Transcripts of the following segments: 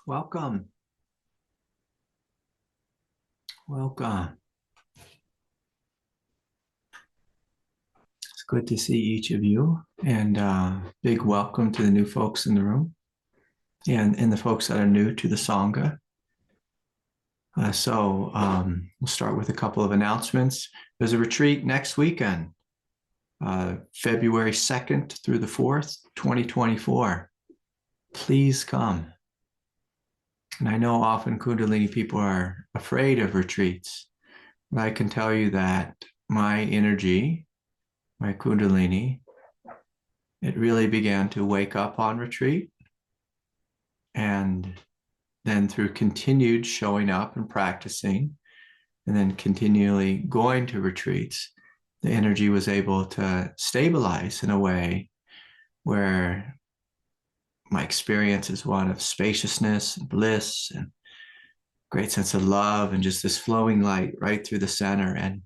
Welcome. Welcome. It's good to see each of you, and big welcome to the new folks in the room and the folks that are new to the Sangha. We'll start with a couple of announcements. There's a retreat next weekend, February 2nd through the 4th, 2024. Please come. And I know often Kundalini people are afraid of retreats, but I can tell you that my energy, my Kundalini, it really began to wake up on retreat. And then through continued showing up and practicing, and then continually going to retreats, the energy was able to stabilize in a way where my experience is one of spaciousness and bliss and great sense of love and just this flowing light right through the center. And,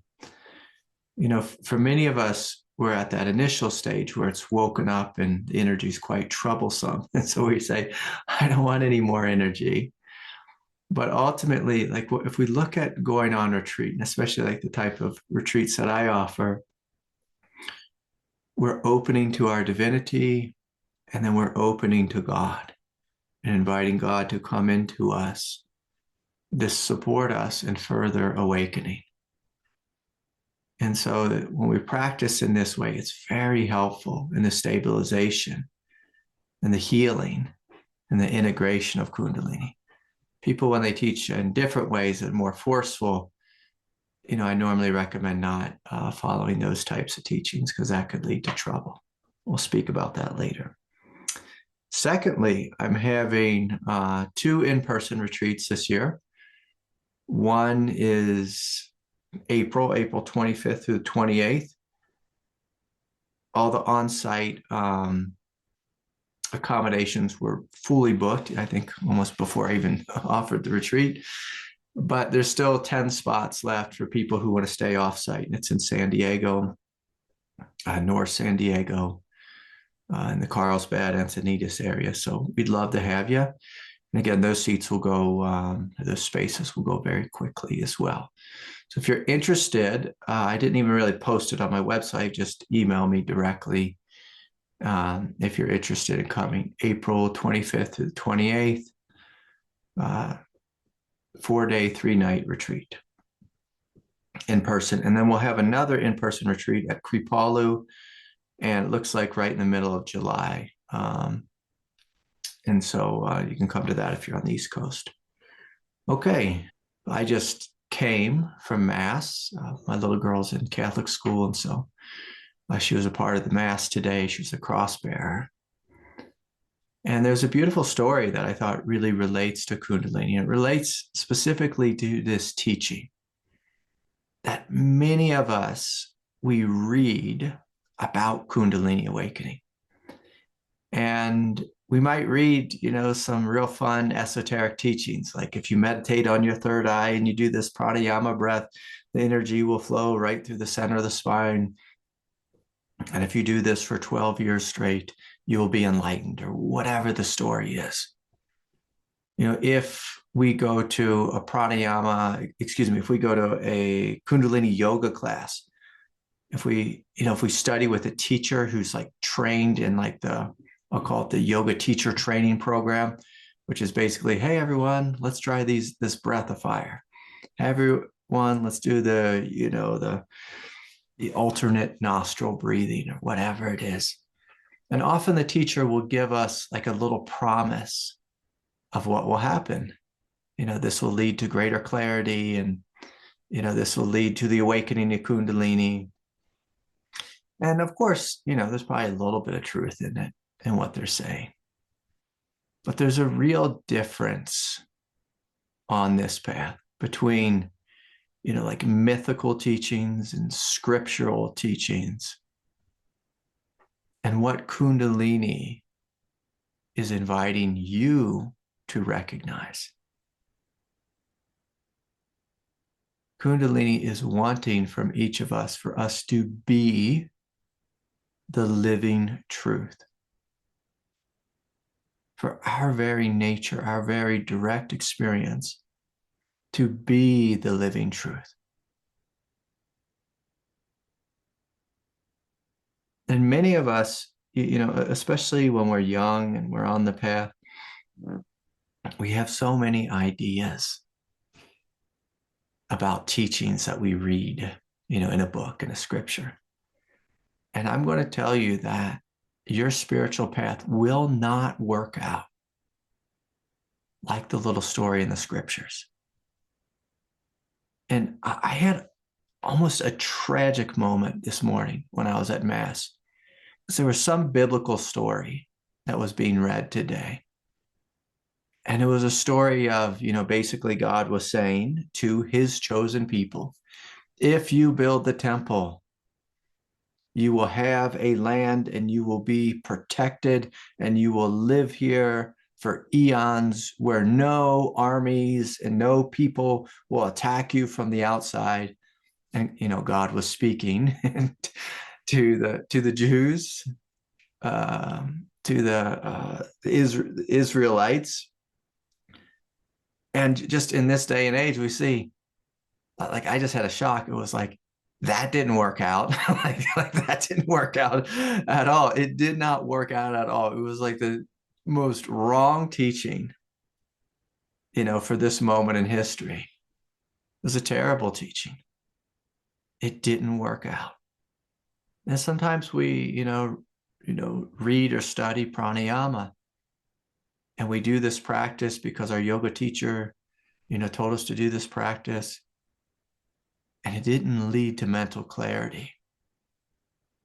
you know, for many of us, we're at that initial stage where it's woken up and the energy is quite troublesome. And so we say, I don't want any more energy. But ultimately, like if we look at going on retreat, and especially like the type of retreats that I offer, we're opening to our divinity, and then we're opening to God and inviting God to come into us, to support us in further awakening. And so when we practice in this way, it's very helpful in the stabilization and the healing and the integration of Kundalini. People, when they teach in different ways that are more forceful, you know, I normally recommend not following those types of teachings because that could lead to trouble. We'll speak about that later. Secondly, I'm having 2 in-person retreats this year. One is April 25th through the 28th. All the on-site accommodations were fully booked, I think almost before I even offered the retreat. But there's still 10 spots left for people who want to stay off-site. And it's in San Diego, North San Diego, in the Carlsbad, Encinitas area. So we'd love to have you. And again, those seats will go, those spaces will go very quickly as well. So if you're interested, I didn't even really post it on my website, just email me directly if you're interested in coming. April 25th to the 28th, 4-day, 3-night retreat in person. And then we'll have another in-person retreat at Kripalu, and it looks like right in the middle of July. And so you can come to that if you're on the East Coast. Okay, I just came from Mass. My little girl's in Catholic school, and so she was a part of the Mass today. She was the cross bearer. And there's a beautiful story that I thought really relates to Kundalini. It relates specifically to this teaching that many of us, we read about Kundalini awakening. And we might read, you know, some real fun esoteric teachings. Like if you meditate on your third eye and you do this pranayama breath, the energy will flow right through the center of the spine. And if you do this for 12 years straight, you will be enlightened, or whatever the story is. You know, if we go to a if we go to a Kundalini yoga class, if we study with a teacher who's like trained in like I'll call it the yoga teacher training program, which is basically, hey, everyone, let's try this breath of fire. Everyone, let's do the alternate nostril breathing or whatever it is. And often the teacher will give us like a little promise of what will happen. You know, this will lead to greater clarity, and, you know, this will lead to the awakening of Kundalini. And of course, you know, there's probably a little bit of truth in it, in what they're saying. But there's a real difference on this path between, you know, like mythical teachings and scriptural teachings, and what Kundalini is inviting you to recognize. Kundalini is wanting from each of us for us to be the living truth. for our very nature, our very direct experience to be the living truth. And many of us, especially when we're young and we're on the path, we have so many ideas about teachings that we read, in a book, in a scripture. And I'm going to tell you that your spiritual path will not work out like the little story in the scriptures. And I had almost a tragic moment this morning when I was at Mass. There was some biblical story that was being read today. And it was a story of, basically God was saying to his chosen people, if you build the temple, you will have a land and you will be protected and you will live here for eons where no armies and no people will attack you from the outside. And, God was speaking to the Jews, to the Israelites. And just in this day and age, we see, like, I just had a shock. It was like, that didn't work out. like that didn't work out at all. It did not work out at all. It was like the most wrong teaching, for this moment in history. It was a terrible teaching. It didn't work out. And sometimes we, read or study pranayama, and we do this practice because our yoga teacher, told us to do this practice. And it didn't lead to mental clarity.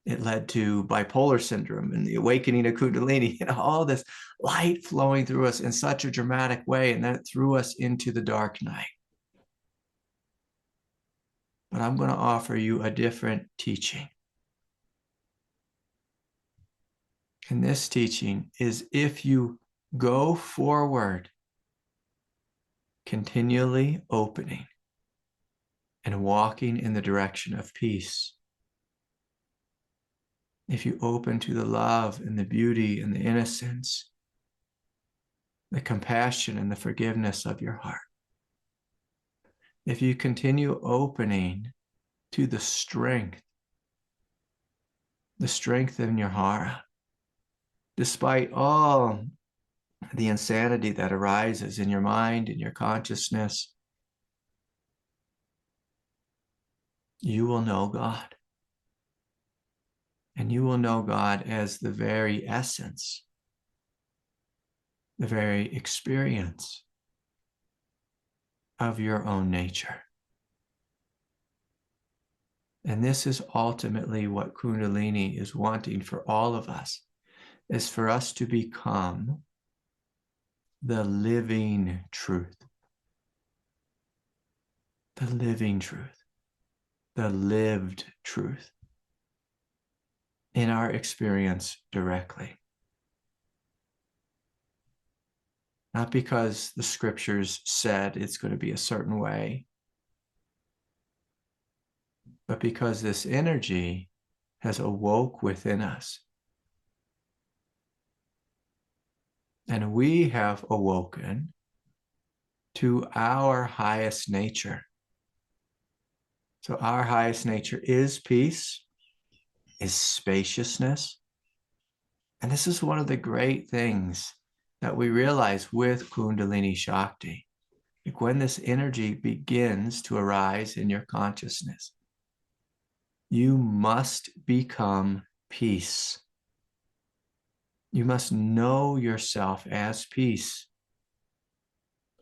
It led to bipolar syndrome and the awakening of Kundalini, all this light flowing through us in such a dramatic way. And then it threw us into the dark night. But I'm going to offer you a different teaching. And this teaching is, if you go forward, continually opening and walking in the direction of peace, if you open to the love and the beauty and the innocence, the compassion and the forgiveness of your heart, if you continue opening to the strength in your heart, despite all the insanity that arises in your mind, in your consciousness, you will know God. And you will know God as the very essence, the very experience of your own nature. And this is ultimately what Kundalini is wanting for all of us, is for us to become the living truth. The living truth. The lived truth in our experience directly. Not because the scriptures said it's going to be a certain way, but because this energy has awoke within us. And we have awoken to our highest nature. So our highest nature is peace, is spaciousness. And this is one of the great things that we realize with Kundalini Shakti. Like when this energy begins to arise in your consciousness, you must become peace. You must know yourself as peace,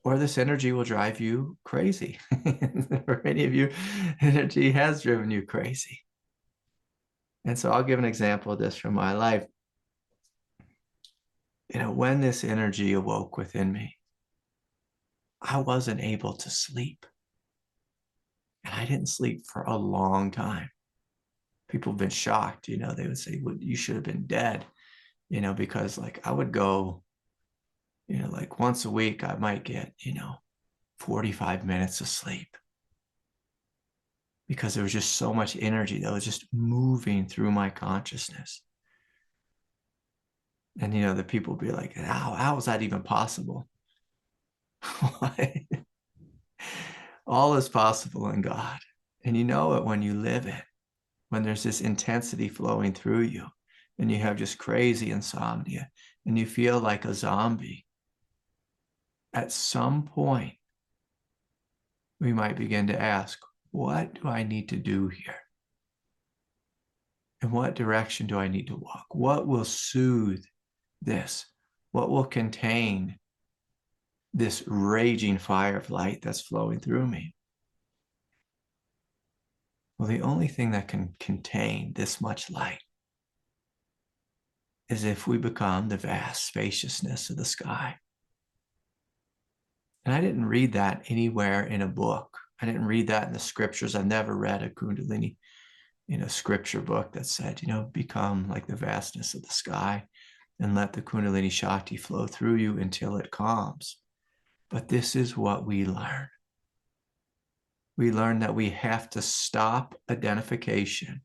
or this energy will drive you crazy. For many of you, energy has driven you crazy. And so I'll give an example of this from my life. When this energy awoke within me, I wasn't able to sleep. And I didn't sleep for a long time. People have been shocked, they would say, well, you should have been dead, because like I would go, like once a week, I might get, 45 minutes of sleep, because there was just so much energy that was just moving through my consciousness. And, the people be like, how is that even possible? All is possible in God. And you know it when you live it, when there's this intensity flowing through you and you have just crazy insomnia and you feel like a zombie. At some point, we might begin to ask, what do I need to do here? In what direction do I need to walk? What will soothe this? What will contain this raging fire of light that's flowing through me? Well, the only thing that can contain this much light is if we become the vast spaciousness of the sky. And I didn't read that anywhere in a book. I didn't read that in the scriptures. I've never read a Kundalini, scripture book that said, become like the vastness of the sky and let the Kundalini Shakti flow through you until it calms. But this is what we learn. We learn that we have to stop identification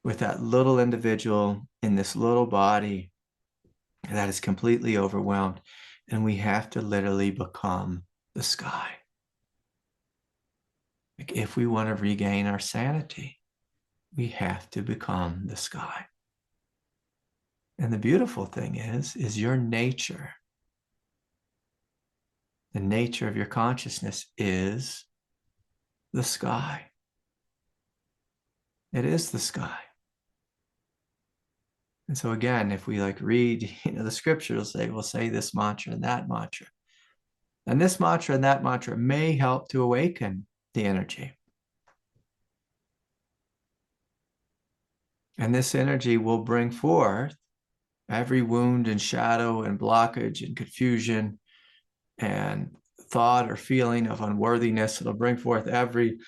with that little individual in this little body that is completely overwhelmed. And we have to literally become the sky. Like if we want to regain our sanity, we have to become the sky. And the beautiful thing is your nature, the nature of your consciousness is the sky. It is the sky. And so again, if we read, the scripture will say this mantra and that mantra. And this mantra and that mantra may help to awaken the energy. And this energy will bring forth every wound and shadow and blockage and confusion and thought or feeling of unworthiness. It'll bring forth every,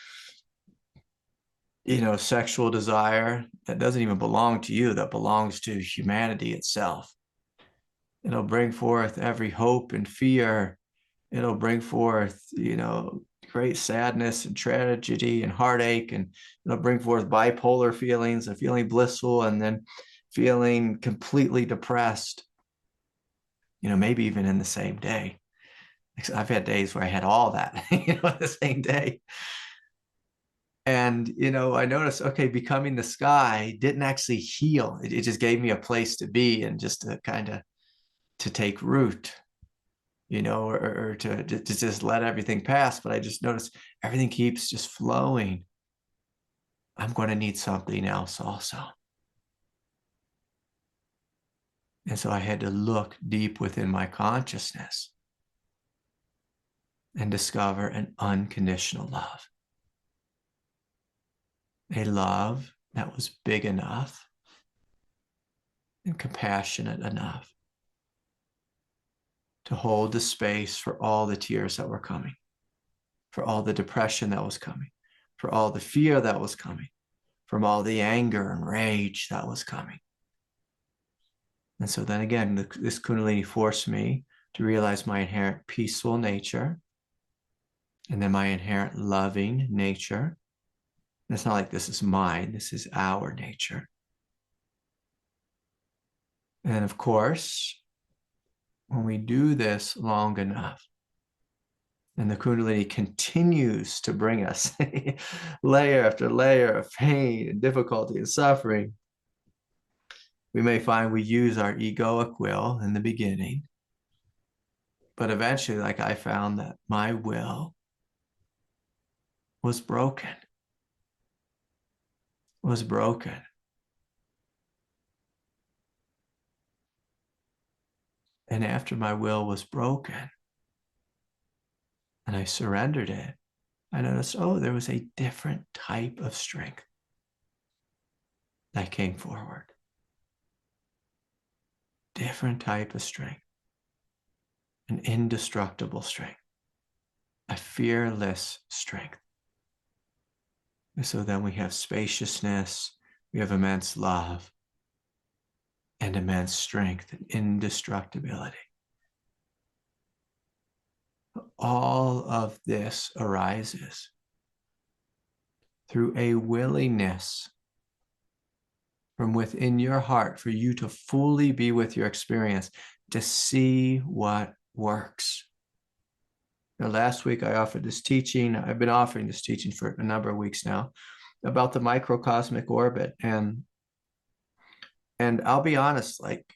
sexual desire that doesn't even belong to you, that belongs to humanity itself. It'll bring forth every hope and fear. It'll bring forth, great sadness and tragedy and heartache. And it'll bring forth bipolar feelings of feeling blissful and then feeling completely depressed, maybe even in the same day. I've had days where I had all that, the same day. And, I noticed, okay, becoming the sky didn't actually heal. It just gave me a place to be and just to kind of to take root, or to just let everything pass. But I just noticed everything keeps just flowing. I'm going to need something else also. And so I had to look deep within my consciousness and discover an unconditional love. A love that was big enough and compassionate enough to hold the space for all the tears that were coming, for all the depression that was coming, for all the fear that was coming, from all the anger and rage that was coming. And so then again, this Kundalini forced me to realize my inherent peaceful nature and then my inherent loving nature. And it's not like this is mine, this is our nature. And of course, when we do this long enough, and the Kundalini continues to bring us layer after layer of pain and difficulty and suffering, we may find we use our egoic will in the beginning, but eventually, I found that my will was broken. And after my will was broken and I surrendered it, I noticed, there was a different type of strength that came forward. Different type of strength. An indestructible strength. A fearless strength. And so then we have spaciousness, we have immense love, and immense strength and indestructibility. All of this arises through a willingness from within your heart, for you to fully be with your experience, to see what works. Now, last week I offered this teaching. I've been offering this teaching for a number of weeks now about the microcosmic orbit. And I'll be honest, like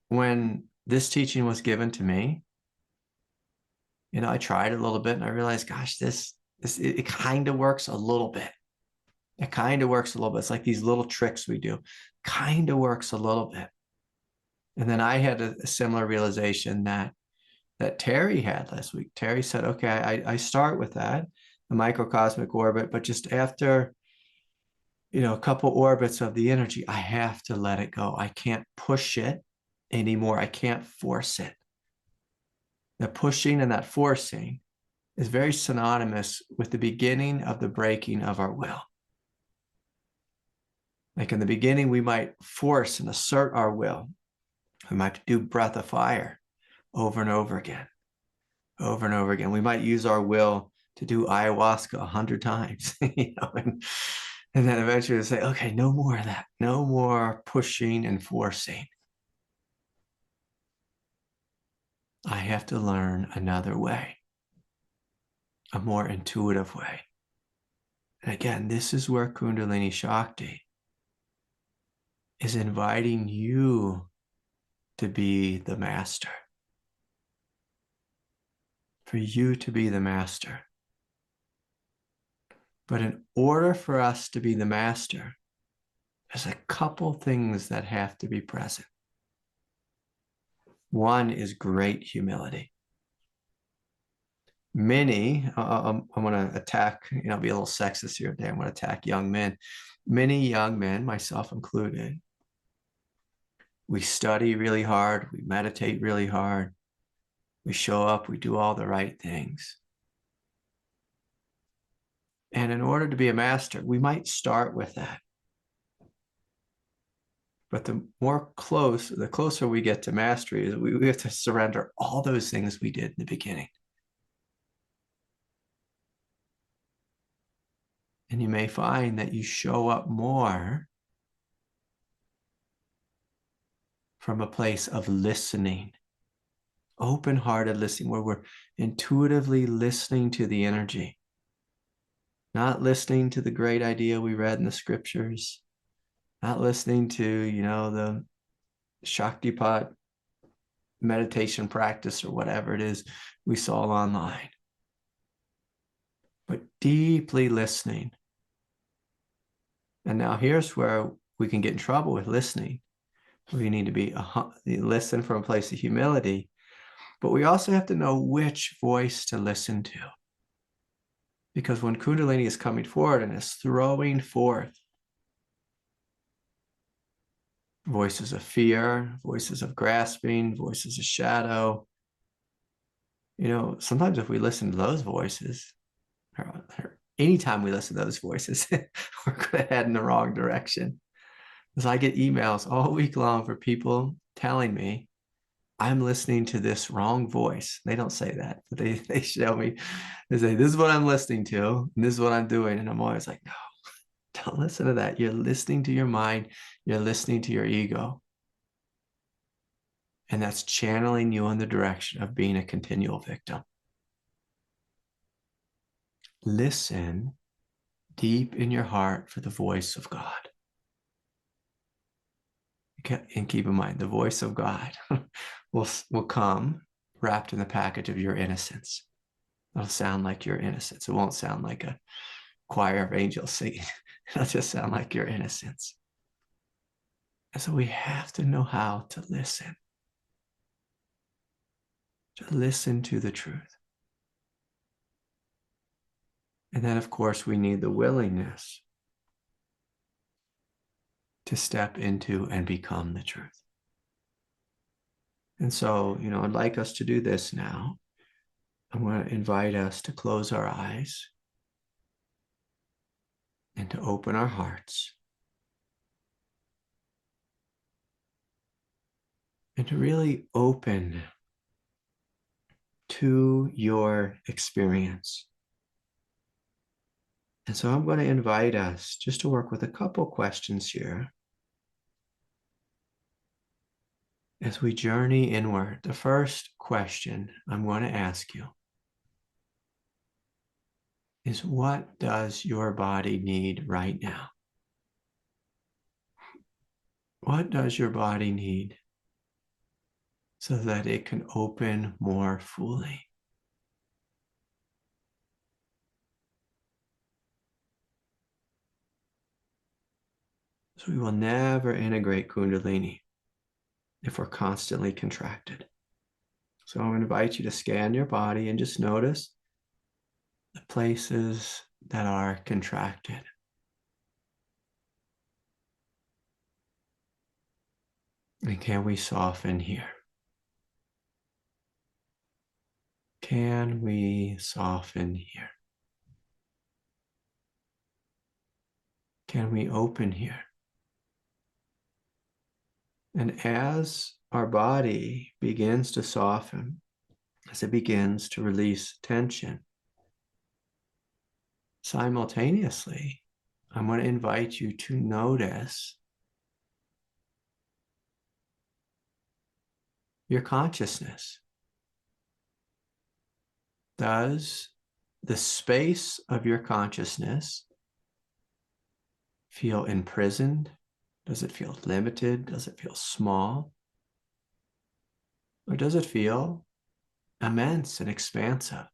when this teaching was given to me, I tried a little bit and I realized, gosh, it kind of works a little bit. It kind of works a little bit. It's like these little tricks we do, kind of works a little bit. And then I had a similar realization that Terry had last week. Terry said, okay, I start with that, the microcosmic orbit, but just after, a couple orbits of the energy, I have to let it go. I can't push it anymore. I can't force it. The pushing and that forcing is very synonymous with the beginning of the breaking of our will. Like in the beginning, we might force and assert our will. We might do breath of fire over and over again, over and over again. We might use our will to do ayahuasca 100 times, and then eventually say, okay, no more of that. No more pushing and forcing. I have to learn another way, a more intuitive way. And again, this is where Kundalini Shakti is inviting you to be the master. For you to be the master. But in order for us to be the master, there's a couple things that have to be present. One is great humility. Many, I'm going to attack, be a little sexist here today. I'm going to attack young men. Many young men, myself included, we study really hard. We meditate really hard. We show up. We do all the right things. And in order to be a master, we might start with that. But the closer we get to mastery, is we have to surrender all those things we did in the beginning. And you may find that you show up more from a place of listening, open-hearted listening, where we're intuitively listening to the energy, not listening to the great idea we read in the scriptures, not listening to, the Shaktipat meditation practice or whatever it is we saw online, but deeply listening. And now here's where we can get in trouble with listening. We need to listen from a place of humility, but we also have to know which voice to listen to. Because when Kundalini is coming forward and is throwing forth voices of fear, voices of grasping, voices of shadow, sometimes if we listen to those voices, or anytime we listen to those voices, we're going to head in the wrong direction. Because I get emails all week long for people telling me I'm listening to this wrong voice. They don't say that, but they show me. They say, this is what I'm listening to, and this is what I'm doing. And I'm always like, no, don't listen to that. You're listening to your mind. You're listening to your ego. And that's channeling you in the direction of being a continual victim. Listen deep in your heart for the voice of God. And keep in mind, the voice of God will come wrapped in the package of your innocence. It'll sound like your innocence. It won't sound like a choir of angels singing. It'll just sound like your innocence. And so we have to know how to listen to the truth. And then, of course, we need the willingness to step into and become the truth. And so, I'd like us to do this now. I'm going to invite us to close our eyes and to open our hearts and to really open to your experience. And so I'm going to invite us just to work with a couple questions here As we journey inward, the first question I'm going to ask you is, what does your body need right now? What does your body need so that it can open more fully? So we will never integrate Kundalini if we're constantly contracted. So I invite you to scan your body and just notice the places that are contracted. And can we soften here? Can we soften here? Can we open here? And as our body begins to soften, as it begins to release tension, simultaneously, I'm going to invite you to notice your consciousness. Does the space of your consciousness feel imprisoned? Does it feel limited? Does it feel small? Or does it feel immense and expansive?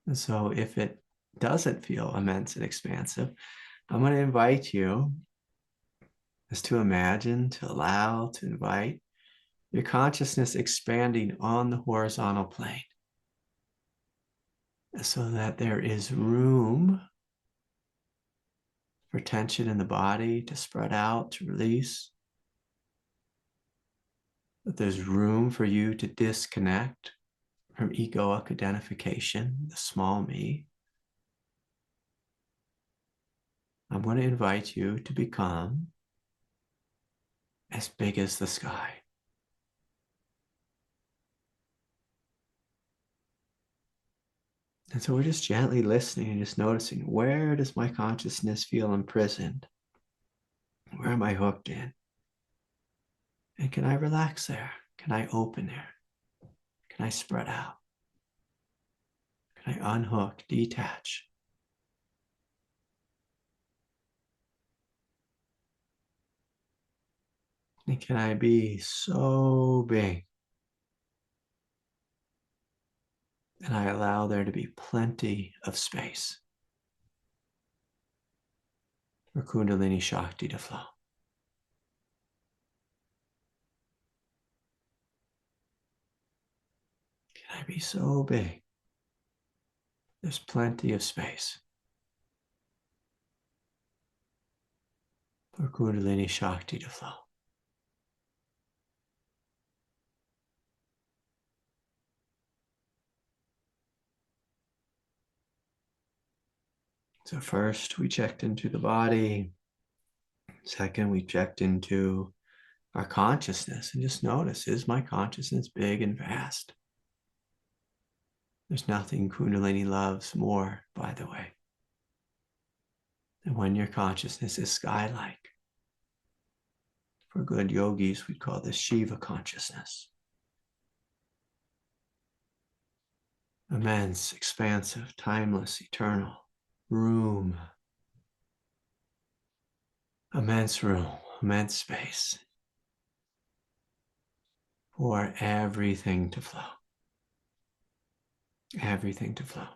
And so if it doesn't feel immense and expansive, I'm going to invite you just to imagine, to allow, to invite your consciousness expanding on the horizontal plane so that there is room for tension in the body to spread out, to release. That there's room for you to disconnect from egoic identification, the small me. I'm going to invite you to become as big as the sky. And so we're just gently listening and just noticing, where does my consciousness feel imprisoned? Where am I hooked in? And can I relax there? Can I open there? Can I spread out? Can I unhook, detach? And can I be so big that I allow there to be plenty of space for Kundalini Shakti to flow? Can I be so big? There's plenty of space for Kundalini Shakti to flow. So first we checked into the body. Second, we checked into our consciousness and just notice, is my consciousness big and vast? There's nothing Kundalini loves more, by the way, than when your consciousness is sky-like. For good yogis, we'd call this Shiva consciousness. Immense, expansive, timeless, eternal room. Immense room, immense space for everything to flow. Everything to flow.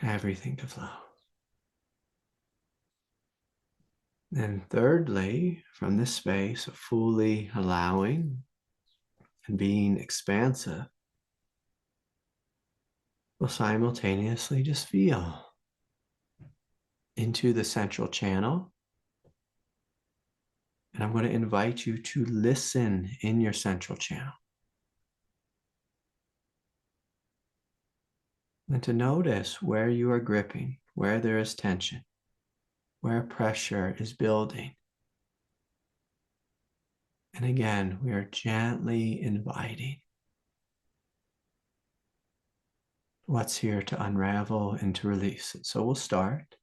Everything to flow. And thirdly, from this space of fully allowing and being expansive, we'll simultaneously just feel into the central channel. And I'm going to invite you to listen in your central channel. And to notice where you are gripping, where there is tension, where pressure is building. And again, we are gently inviting what's here to unravel and to release it. So we'll start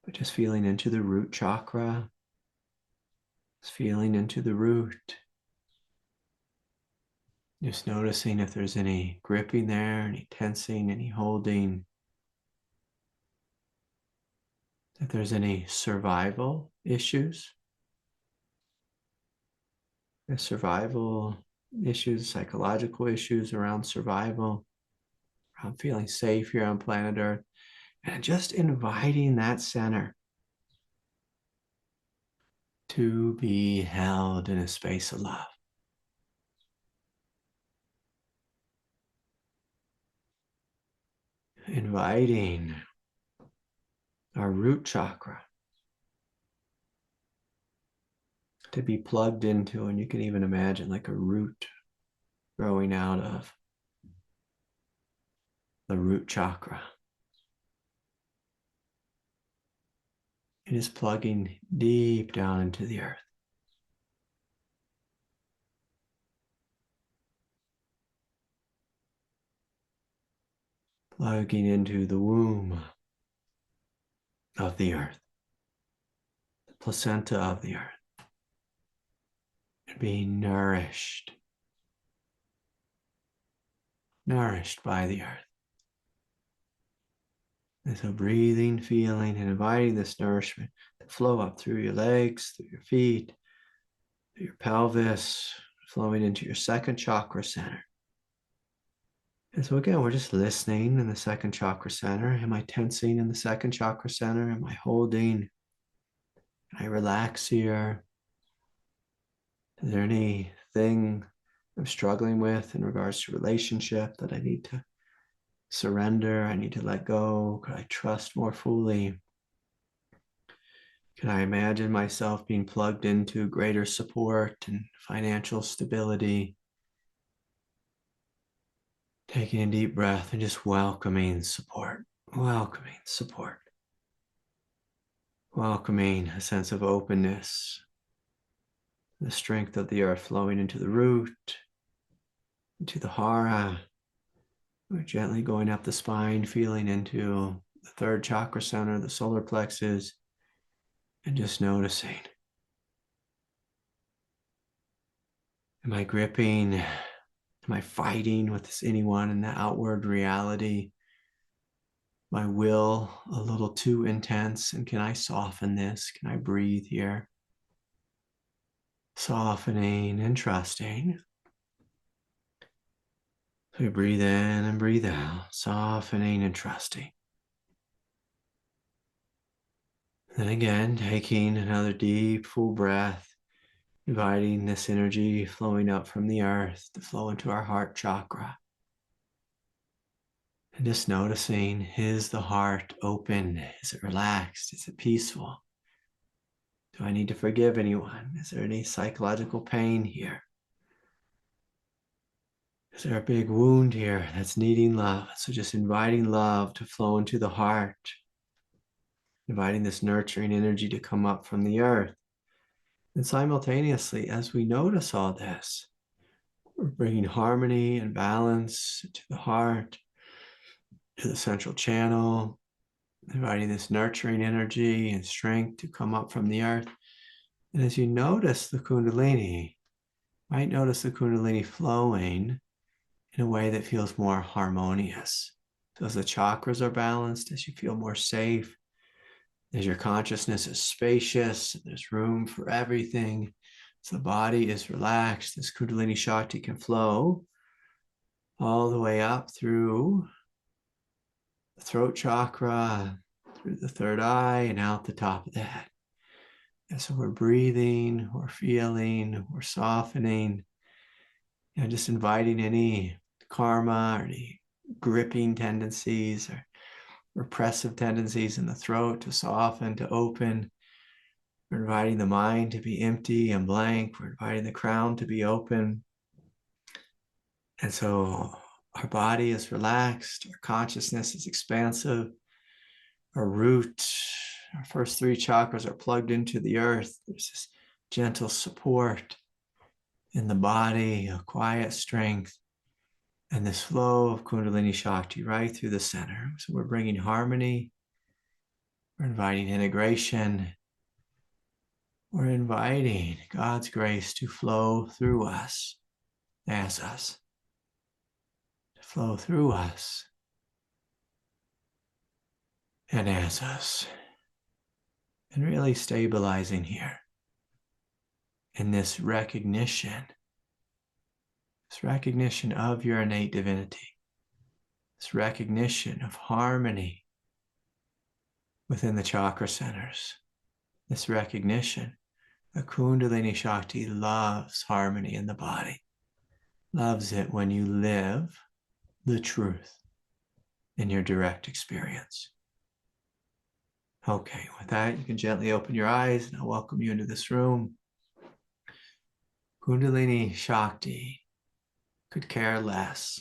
by just feeling into the root chakra, Just feeling into the root. Just noticing if there's any gripping there, any tensing, any holding. If there's any survival issues. There's survival issues, psychological issues around survival, around feeling safe here on planet Earth. And just inviting that center to be held in a space of love. Inviting our root chakra to be plugged into, and you can even imagine like a root growing out of the root chakra. It is plugging deep down into the earth. Plugging into the womb of the earth, the placenta of the earth, and being nourished by the earth. And so breathing, feeling, and inviting this nourishment to flow up through your legs, through your feet, through your pelvis, flowing into your second chakra center. And so again, we're just listening in the second chakra center. Am I tensing in the second chakra center? Am I holding? Can I relax here? Is there anything I'm struggling with in regards to relationship that I need to surrender? I need to let go? Could I trust more fully? Can I imagine myself being plugged into greater support and financial stability? Taking a deep breath and just welcoming support, welcoming support, welcoming a sense of openness, the strength of the earth flowing into the root, into the hara. We're gently going up the spine, feeling into the third chakra center, the solar plexus, and just noticing. Am I gripping? Am I fighting with this anyone in the outward reality? My will a little too intense, and can I soften this? Can I breathe here? Softening and trusting. So we breathe in and breathe out, softening and trusting. Then again, taking another deep, full breath, inviting this energy flowing up from the earth to flow into our heart chakra. And just noticing, is the heart open? Is it relaxed? Is it peaceful? Do I need to forgive anyone? Is there any psychological pain here? Is there a big wound here that's needing love? So just inviting love to flow into the heart, inviting this nurturing energy to come up from the earth. And simultaneously, as we notice all this, we're bringing harmony and balance to the heart, to the central channel, inviting this nurturing energy and strength to come up from the earth. And as you notice the Kundalini, you might notice the Kundalini flowing in a way that feels more harmonious. So as the chakras are balanced, as you feel more safe, as your consciousness is spacious, there's room for everything. As the body is relaxed, this Kundalini Shakti can flow all the way up through the throat chakra, through the third eye, and out the top of the head. And so we're breathing, we're feeling, we're softening, just inviting any karma or any gripping tendencies or repressive tendencies in the throat to soften, to open. We're inviting the mind to be empty and blank. We're inviting the crown to be open. And so our body is relaxed, our consciousness is expansive, our root, our first three chakras are plugged into the earth. There's this gentle support in the body, a quiet strength, and this flow of Kundalini Shakti right through the center. So we're bringing harmony, we're inviting integration, We're inviting God's grace to flow through us, as us, to flow through us and as us, and really stabilizing here in this recognition of your innate divinity, this recognition of harmony within the chakra centers, this recognition that Kundalini Shakti loves harmony in the body, loves it when you live the truth in your direct experience. Okay, with that, you can gently open your eyes and I'll welcome you into this room. Kundalini Shakti could care less,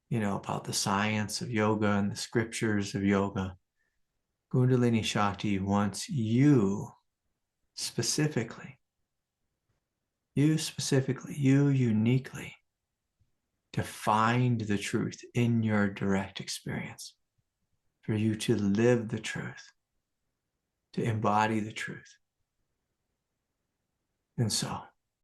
about the science of yoga and the scriptures of yoga. Kundalini Shakti wants you specifically, you uniquely, to find the truth in your direct experience, for you to live the truth, to embody the truth. And so,